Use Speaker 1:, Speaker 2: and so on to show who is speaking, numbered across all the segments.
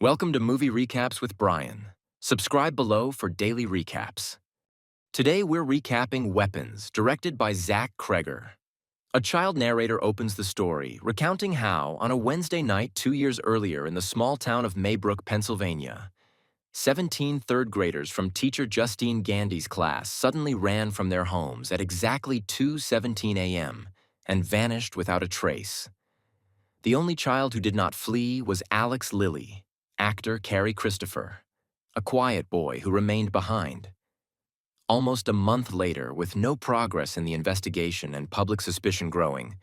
Speaker 1: Welcome to Movie Recaps with Brian. Subscribe below for daily recaps. Today we're recapping Weapons, directed by Zach Kreger. A child narrator opens the story, recounting how, on a Wednesday night 2 years earlier in the small town of Maybrook, Pennsylvania, 17 third graders from teacher Justine Gandy's class suddenly ran from their homes at exactly 2:17 a.m. and vanished without a trace. The only child who did not flee was Alex Lilly, actor Carrie Christopher, a quiet boy who remained behind. Almost a month later, with no progress in the investigation and public suspicion growing,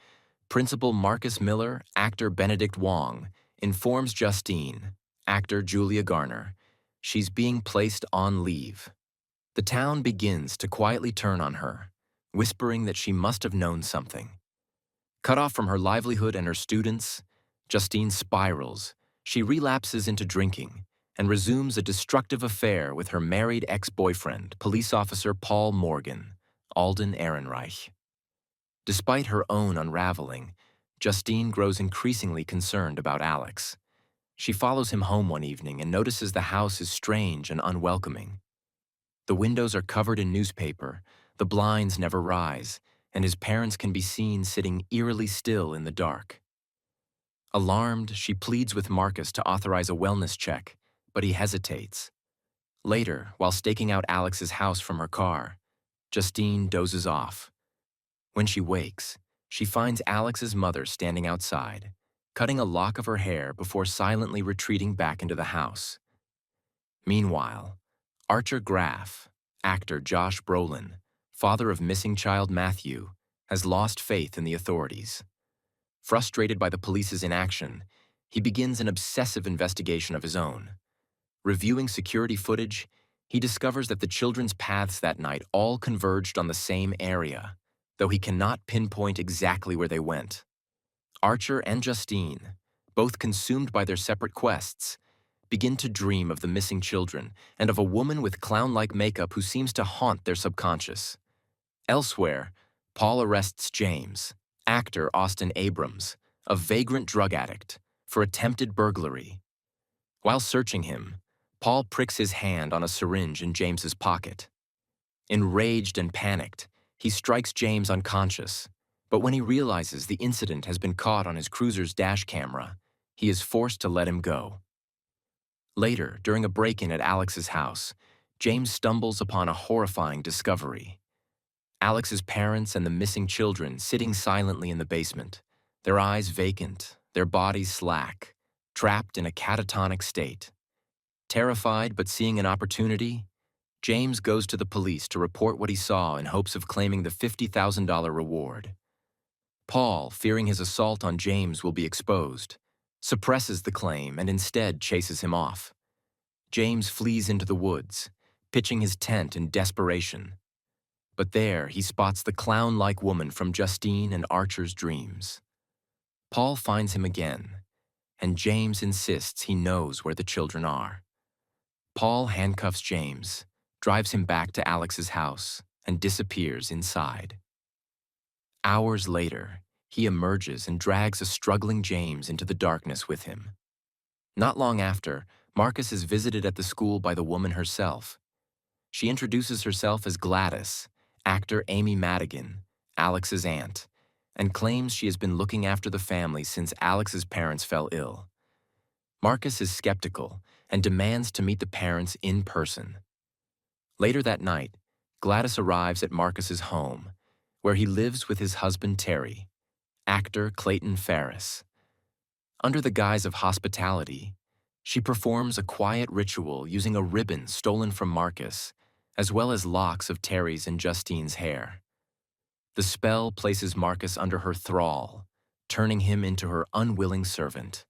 Speaker 1: Principal Marcus Miller, actor Benedict Wong, informs Justine, actor Julia Garner, she's being placed on leave. The town begins to quietly turn on her, whispering that she must have known something. Cut off from her livelihood and her students, Justine spirals. She relapses into drinking and resumes a destructive affair with her married ex-boyfriend, police officer Paul Morgan, Alden Ehrenreich. Despite her own unraveling, Justine grows increasingly concerned about Alex. She follows him home one evening and notices the house is strange and unwelcoming. The windows are covered in newspaper, the blinds never rise, and his parents can be seen sitting eerily still in the dark. Alarmed, she pleads with Marcus to authorize a wellness check, but he hesitates. Later, while staking out Alex's house from her car, Justine dozes off. When she wakes, she finds Alex's mother standing outside, cutting a lock of her hair before silently retreating back into the house. Meanwhile, Archer Graff, actor Josh Brolin, father of missing child Matthew, has lost faith in the authorities. Frustrated by the police's inaction, he begins an obsessive investigation of his own. Reviewing security footage, he discovers that the children's paths that night all converged on the same area, though he cannot pinpoint exactly where they went. Archer and Justine, both consumed by their separate quests, begin to dream of the missing children and of a woman with clown-like makeup who seems to haunt their subconscious. Elsewhere, Paul arrests James, actor Austin Abrams, a vagrant drug addict, for attempted burglary. While searching him, Paul pricks his hand on a syringe in James's pocket. Enraged and panicked, he strikes James unconscious, but when he realizes the incident has been caught on his cruiser's dash camera, he is forced to let him go. Later, during a break-in at Alex's house, James stumbles upon a horrifying discovery. Alex's parents and the missing children sitting silently in the basement, their eyes vacant, their bodies slack, trapped in a catatonic state. Terrified but seeing an opportunity, James goes to the police to report what he saw in hopes of claiming the $50,000 reward. Paul, fearing his assault on James will be exposed, suppresses the claim and instead chases him off. James flees into the woods, pitching his tent in desperation. But there, he spots the clown-like woman from Justine and Archer's dreams. Paul finds him again, and James insists he knows where the children are. Paul handcuffs James, drives him back to Alex's house, and disappears inside. Hours later, he emerges and drags a struggling James into the darkness with him. Not long after, Marcus is visited at the school by the woman herself. She introduces herself as Gladys, actor Amy Madigan, Alex's aunt, and claims she has been looking after the family since Alex's parents fell ill. Marcus is skeptical and demands to meet the parents in person. Later that night, Gladys arrives at Marcus's home, where he lives with his husband Terry, actor Clayton Ferris. Under the guise of hospitality, she performs a quiet ritual using a ribbon stolen from Marcus, as well as locks of Terry's and Justine's hair. The spell places Marcus under her thrall, turning him into her unwilling servant.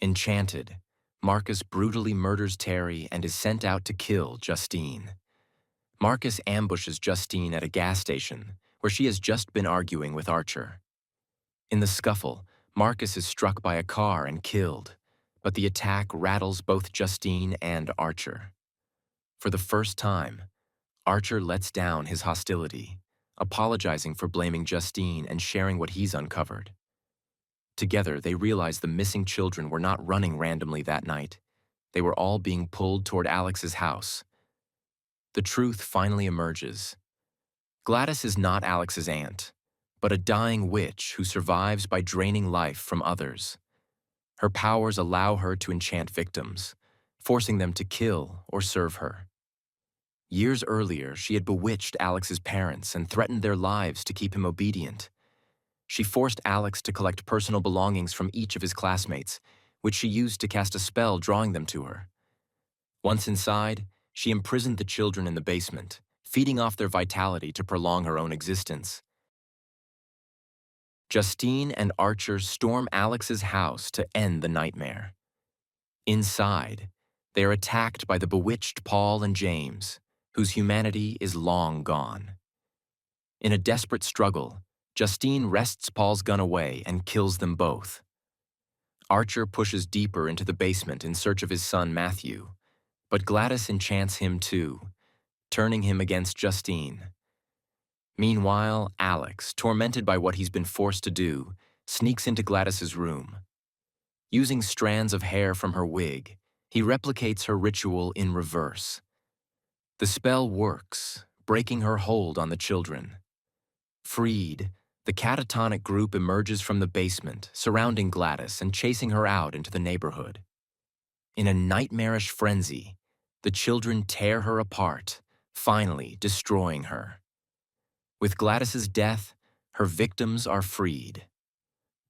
Speaker 1: Enchanted, Marcus brutally murders Terry and is sent out to kill Justine. Marcus ambushes Justine at a gas station, where she has just been arguing with Archer. In the scuffle, Marcus is struck by a car and killed, but the attack rattles both Justine and Archer. For the first time, Archer lets down his hostility, apologizing for blaming Justine and sharing what he's uncovered. Together, they realized the missing children were not running randomly that night. They were all being pulled toward Alex's house. The truth finally emerges. Gladys is not Alex's aunt, but a dying witch who survives by draining life from others. Her powers allow her to enchant victims, forcing them to kill or serve her. Years earlier, she had bewitched Alex's parents and threatened their lives to keep him obedient. She forced Alex to collect personal belongings from each of his classmates, which she used to cast a spell drawing them to her. Once inside, she imprisoned the children in the basement, feeding off their vitality to prolong her own existence. Justine and Archer storm Alex's house to end the nightmare. Inside, they are attacked by the bewitched Paul and James, whose humanity is long gone. In a desperate struggle, Justine wrests Paul's gun away and kills them both. Archer pushes deeper into the basement in search of his son Matthew, but Gladys enchants him too, turning him against Justine. Meanwhile, Alex, tormented by what he's been forced to do, sneaks into Gladys's room. Using strands of hair from her wig, he replicates her ritual in reverse. The spell works, breaking her hold on the children. Freed, the catatonic group emerges from the basement, surrounding Gladys and chasing her out into the neighborhood. In a nightmarish frenzy, the children tear her apart, finally destroying her. With Gladys's death, her victims are freed.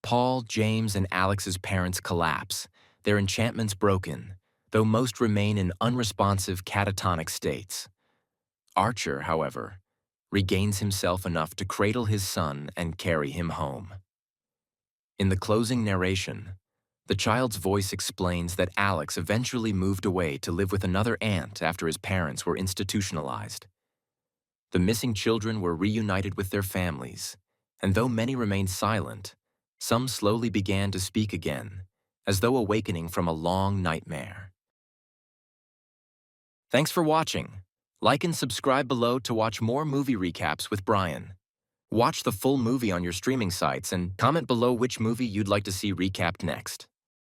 Speaker 1: Paul, James, and Alex's parents collapse, their enchantments broken, though most remain in unresponsive catatonic states. Archer, however, regains himself enough to cradle his son and carry him home. In the closing narration, the child's voice explains that Alex eventually moved away to live with another aunt after his parents were institutionalized. The missing children were reunited with their families, and though many remained silent, some slowly began to speak again, as though awakening from a long nightmare. Thanks for watching. Like and subscribe below to watch more movie recaps with Brian. Watch the full movie on your streaming sites and comment below which movie you'd like to see recapped next.